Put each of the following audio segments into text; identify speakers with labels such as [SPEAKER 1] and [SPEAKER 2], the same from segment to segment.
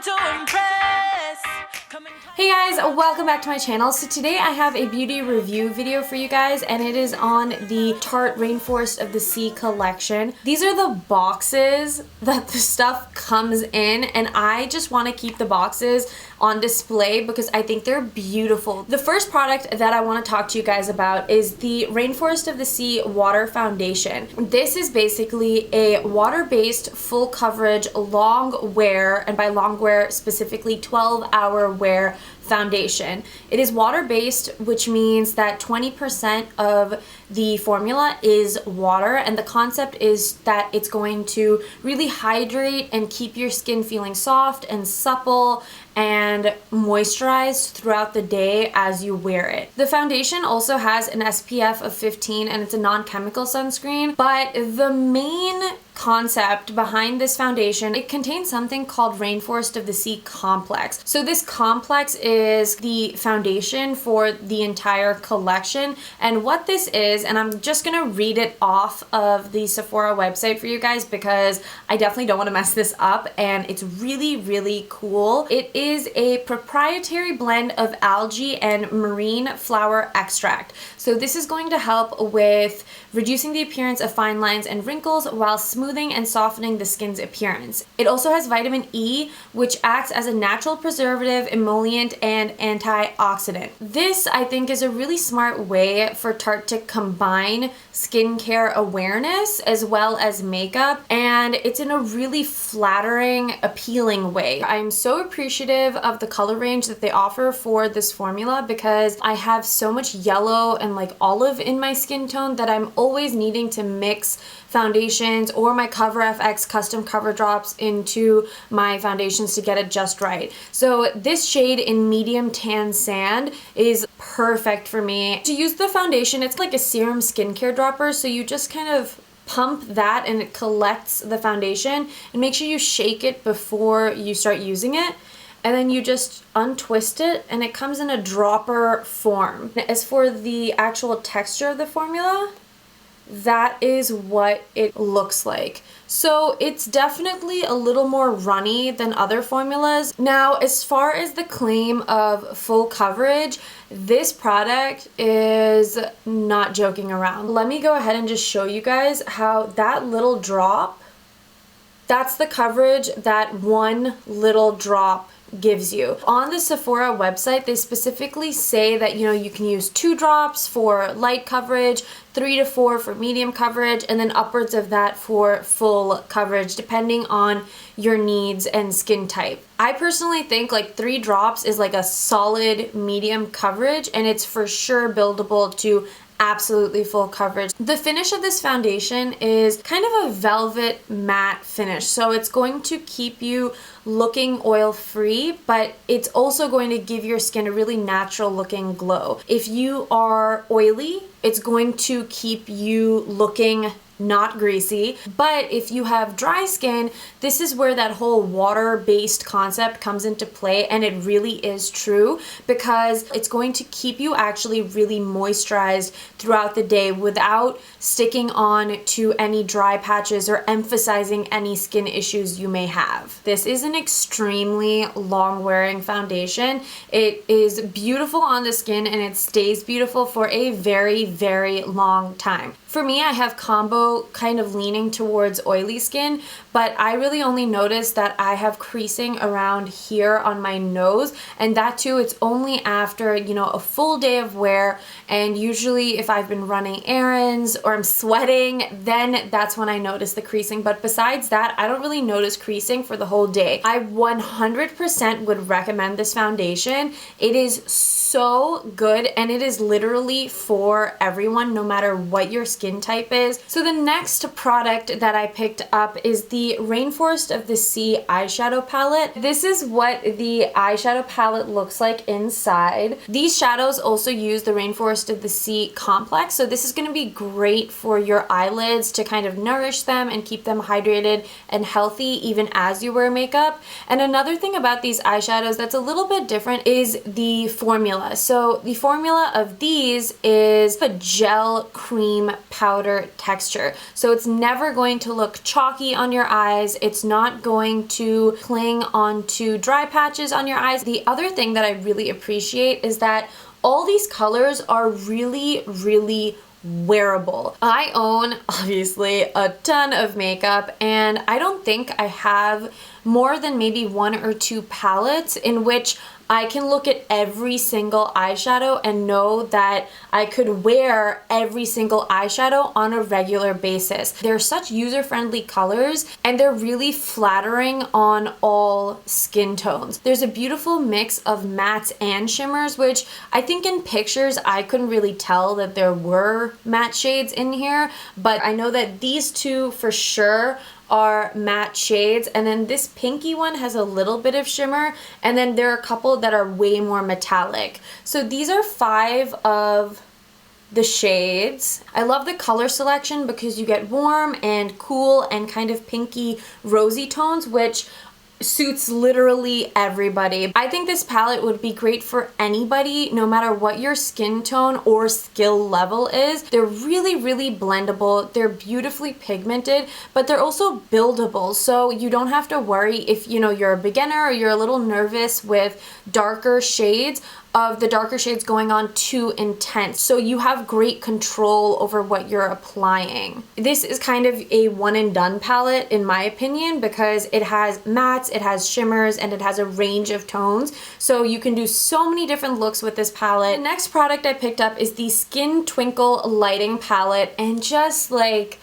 [SPEAKER 1] coming to impress.
[SPEAKER 2] Hey guys, welcome back to my channel. So today I have a beauty review video for you guys, and it is on the Tarte Rainforest of the Sea collection. These are the boxes that the stuff comes in, and I just want to keep the boxes on display because I think they're beautiful. The first product that I want to talk to you guys about is the Rainforest of the Sea Water Foundation. This is basically a water-based, full coverage, long wear, and by long wear specifically 12-hour wear foundation. It is water-based, which means that 20% of the formula is water, and the concept is that it's going to really hydrate and keep your skin feeling soft and supple and moisturized throughout the day as you wear it. The foundation also has an SPF of 15 and it's a non-chemical sunscreen, but the main concept behind this foundation, it contains something called Rainforest of the Sea Complex. So this complex is the foundation for the entire collection, and what this is, and I'm just gonna read it off of the Sephora website for you guys because I definitely don't want to mess this up, and it's really, really cool. It is a proprietary blend of algae and marine flower extract. So this is going to help with reducing the appearance of fine lines and wrinkles while smoothing and softening the skin's appearance. It also has vitamin E, which acts as a natural preservative, emollient, and antioxidant. This, I think, is a really smart way for Tarte to combine skincare awareness as well as makeup, and it's in a really flattering, appealing way. I'm so appreciative of the color range that they offer for this formula because I have so much yellow and like olive in my skin tone that I'm always needing to mix foundations or my Cover FX custom cover drops into my foundations to get it just right. So this shade in medium tan sand is perfect for me. To use the foundation, it's like a serum skincare dropper, so you just kind of pump that and it collects the foundation, and make sure you shake it before you start using it. And then you just untwist it and it comes in a dropper form. As for the actual texture of the formula, that is what it looks like. So it's definitely a little more runny than other formulas. Now, as far as the claim of full coverage, this product is not joking around. Let me go ahead and just show you guys how that little drop, that's the coverage that one little drop gives you. On the Sephora website, they specifically say that, you know, you can use 2 drops for light coverage, 3 to 4 for medium coverage, and then upwards of that for full coverage, depending on your needs and skin type. I personally think like 3 drops is like a solid medium coverage, and it's for sure buildable to absolutely full coverage. The finish of this foundation is kind of a velvet matte finish, so it's going to keep you looking oil free, but it's also going to give your skin a really natural looking glow. If you are oily, it's going to keep you looking not greasy, but if you have dry skin, this is where that whole water-based concept comes into play, and it really is true because it's going to keep you actually really moisturized throughout the day without sticking on to any dry patches or emphasizing any skin issues you may have. This is an extremely long-wearing foundation. It is beautiful on the skin and it stays beautiful for a very, very long time. For me, I have combo kind of leaning towards oily skin, but I really only notice that I have creasing around here on my nose, and that too, it's only after, you know, a full day of wear, and usually if I've been running errands or I'm sweating, then that's when I notice the creasing. But besides that, I don't really notice creasing for the whole day. I 100% would recommend this foundation. It is so good, and it is literally for everyone, no matter what your skin type is. So the next product that I picked up is the Rainforest of the Sea eyeshadow palette. This is what the eyeshadow palette looks like inside. These shadows also use the Rainforest of the Sea complex, so this is going to be great for your eyelids to kind of nourish them and keep them hydrated and healthy even as you wear makeup. And another thing about these eyeshadows that's a little bit different is the formula. So the formula of these is a gel cream powder texture. So it's never going to look chalky on your eyes. It's not going to cling onto dry patches on your eyes. The other thing that I really appreciate is that all these colors are really, really wearable. I own, obviously, a ton of makeup, and I don't think I have more than maybe 1 or 2 palettes in which I can look at every single eyeshadow and know that I could wear every single eyeshadow on a regular basis. They're such user-friendly colors, and they're really flattering on all skin tones. There's a beautiful mix of mattes and shimmers, which I think in pictures I couldn't really tell that there were matte shades in here, but I know that these two for sure are matte shades, and then this pinky one has a little bit of shimmer, and then there are a couple that are way more metallic. So these are 5 of the shades. I love the color selection because you get warm and cool and kind of pinky rosy tones, which suits literally everybody. I think this palette would be great for anybody, no matter what your skin tone or skill level is. They're really, really blendable. They're beautifully pigmented, but they're also buildable. So you don't have to worry if, you know, you're a beginner or you're a little nervous with darker shades, of the darker shades going on too intense. So you have great control over what you're applying. This is kind of a one and done palette in my opinion, because it has mattes, it has shimmers, and it has a range of tones. So you can do so many different looks with this palette. The next product I picked up is the Skin Twinkle Lighting Palette, and just like,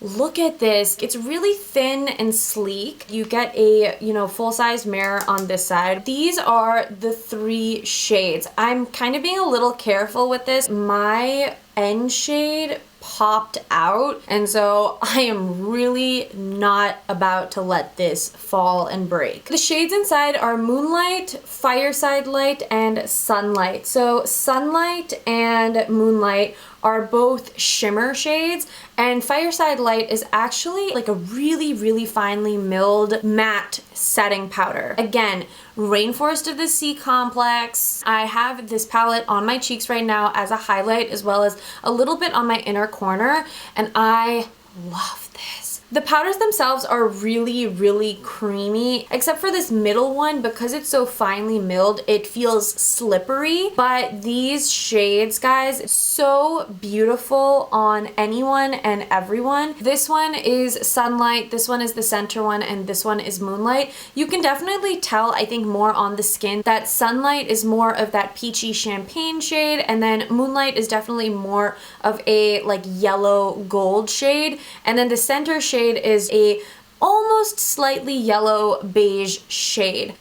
[SPEAKER 2] look at this. It's really thin and sleek. You get a, you know, full-size mirror on this side. These are the 3 shades. I'm kind of being a little careful with this. My end shade popped out, and so I am really not about to let this fall and break. The shades inside are Moonlight, Fireside Light, and Sunlight. So Sunlight and Moonlight are both shimmer shades, and Fireside Light is actually like a really, really finely milled matte setting powder. Again, Rainforest of the Sea complex. I have this palette on my cheeks right now as a highlight, as well as a little bit on my inner corner, and I love this. The powders themselves are really, really creamy, except for this middle one. Because it's so finely milled, it feels slippery. But these shades, guys, so beautiful on anyone and everyone. This one is Sunlight, this one is the center one, and this one is Moonlight. You can definitely tell, I think, more on the skin that Sunlight is more of that peachy champagne shade, and then Moonlight is definitely more of a like yellow gold shade, and then the center shade is a almost slightly yellow beige shade.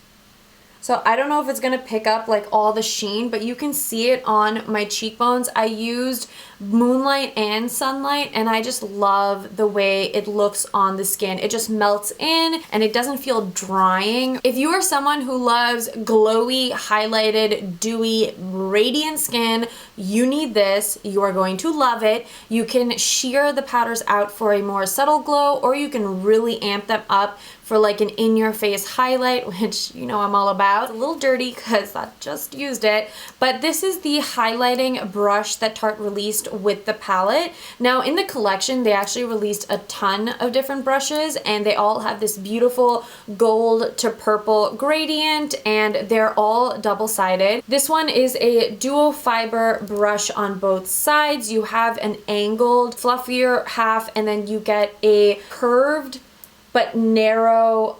[SPEAKER 2] So I don't know if it's gonna pick up like all the sheen, but you can see it on my cheekbones. I used Moonlight and Sunlight, and I just love the way it looks on the skin. It just melts in and it doesn't feel drying. If you are someone who loves glowy, highlighted, dewy, radiant skin, you need this. You are going to love it. You can sheer the powders out for a more subtle glow, or you can really amp them up for like an in-your-face highlight, which you know I'm all about. It's a little dirty because I just used it, but this is the highlighting brush that Tarte released with the palette. Now in the collection, they actually released a ton of different brushes, and they all have this beautiful gold to purple gradient, and they're all double-sided. This one is a dual fiber brush on both sides. You have an angled, fluffier half, and then you get a curved but narrow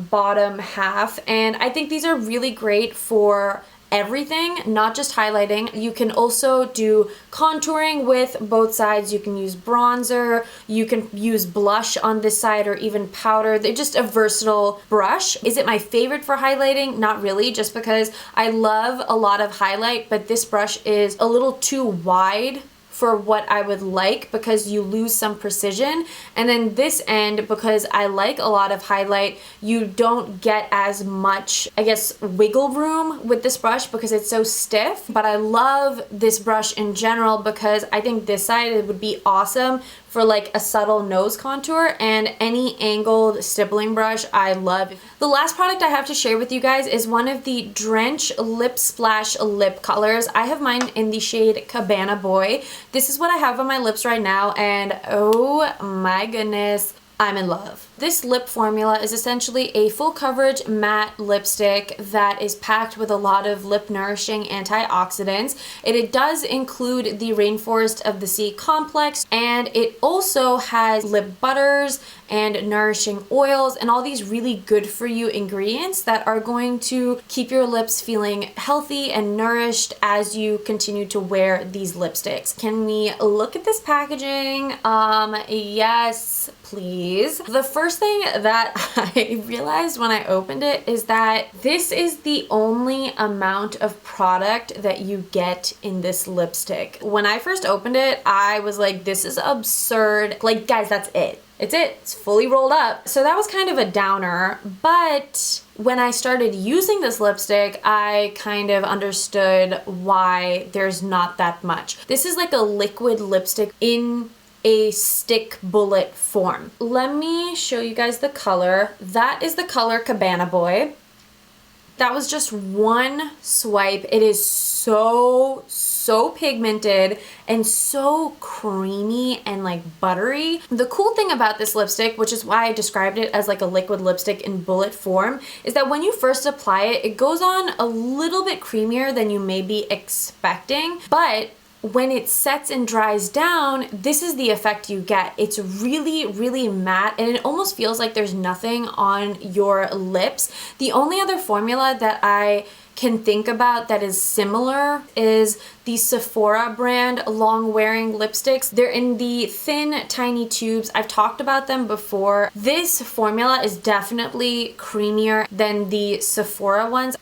[SPEAKER 2] bottom half, and I think these are really great for everything, not just highlighting. You can also do contouring with both sides. You can use bronzer, you can use blush on this side, or even powder. They're just a versatile brush. Is it my favorite for highlighting? Not really, just because I love a lot of highlight, but this brush is a little too wide for what I would like, because you lose some precision. And then this end, because I like a lot of highlight, you don't get as much, I guess, wiggle room with this brush because it's so stiff. But I love this brush in general because I think this side would be awesome for like a subtle nose contour, and any angled stippling brush I love. The last product I have to share with you guys is one of the Drench Lip Splash lip colors. I have mine in the shade Cabana Boy. This is what I have on my lips right now, and oh my goodness, I'm in love. This lip formula is essentially a full coverage matte lipstick that is packed with a lot of lip nourishing antioxidants. It does include the Rainforest of the Sea complex, and it also has lip butters and nourishing oils and all these really good for you ingredients that are going to keep your lips feeling healthy and nourished as you continue to wear these lipsticks. Can we look at this packaging? Yes, please. The first thing that I realized when I opened it is that this is the only amount of product that you get in this lipstick. When I first opened it, I was like, this is absurd. Like, guys, that's it. It's it. It's fully rolled up. So that was kind of a downer, but when I started using this lipstick, I kind of understood why there's not that much. This is like a liquid lipstick in a stick bullet form. Let me show you guys the color. That is the color Cabana Boy. That was just one swipe. It is so pigmented and so creamy and like buttery. The cool thing about this lipstick, which is why I described it as like a liquid lipstick in bullet form, is that when you first apply it, it goes on a little bit creamier than you may be expecting, but when it sets and dries down, this is the effect you get. It's really matte, and it almost feels like there's nothing on your lips. The only other formula that I can think about that is similar is the Sephora brand long wearing lipsticks. They're in the thin, tiny tubes. I've talked about them before. This formula is definitely creamier than the Sephora ones.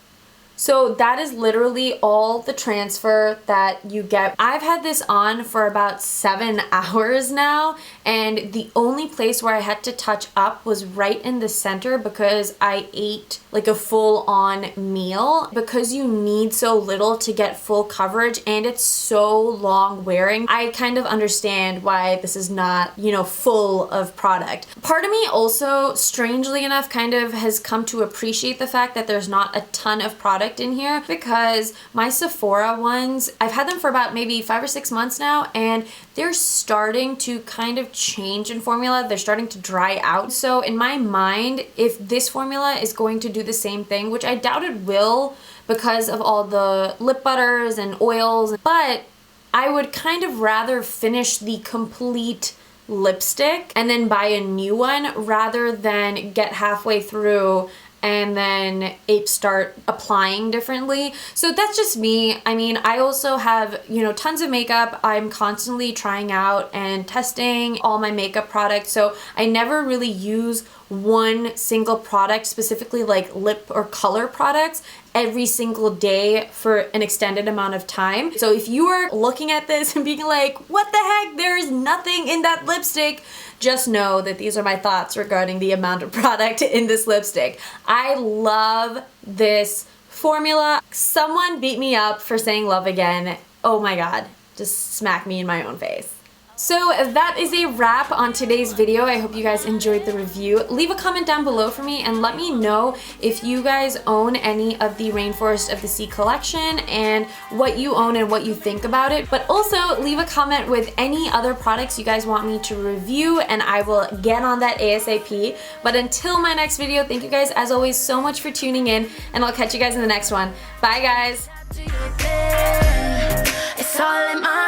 [SPEAKER 2] So that is literally all the transfer that you get. I've had this on for about 7 hours now, and the only place where I had to touch up was right in the center because I ate like a full-on meal. Because you need so little to get full coverage and it's so long wearing, I kind of understand why this is not, you know, full of product. Part of me also, strangely enough, kind of has come to appreciate the fact that there's not a ton of product in here, because my Sephora ones, I've had them for about maybe 5 or 6 months now, and they're starting to kind of change in formula. They're starting to dry out. So in my mind, if this formula is going to do the same thing, which I doubt it will because of all the lip butters and oils, but I would kind of rather finish the complete lipstick and then buy a new one rather than get halfway through and then it start applying differently. So that's just me. I mean, I also have, you know, tons of makeup. I'm constantly trying out and testing all my makeup products. So I never really use one single product, specifically like lip or color products, every single day for an extended amount of time. So if you are looking at this and being like, what the heck, there is nothing in that lipstick, just know that these are my thoughts regarding the amount of product in this lipstick. I love this formula. Someone beat me up for saying love again. Oh my god, just smack me in my own face. So that is a wrap on today's video. I hope you guys enjoyed the review. Leave a comment down below for me and let me know if you guys own any of the Rainforest of the Sea collection and what you own and what you think about it. But also leave a comment with any other products you guys want me to review and I will get on that ASAP. But until my next video, thank you guys as always so much for tuning in, and I'll catch you guys in the next one. Bye guys!
[SPEAKER 1] It's all in my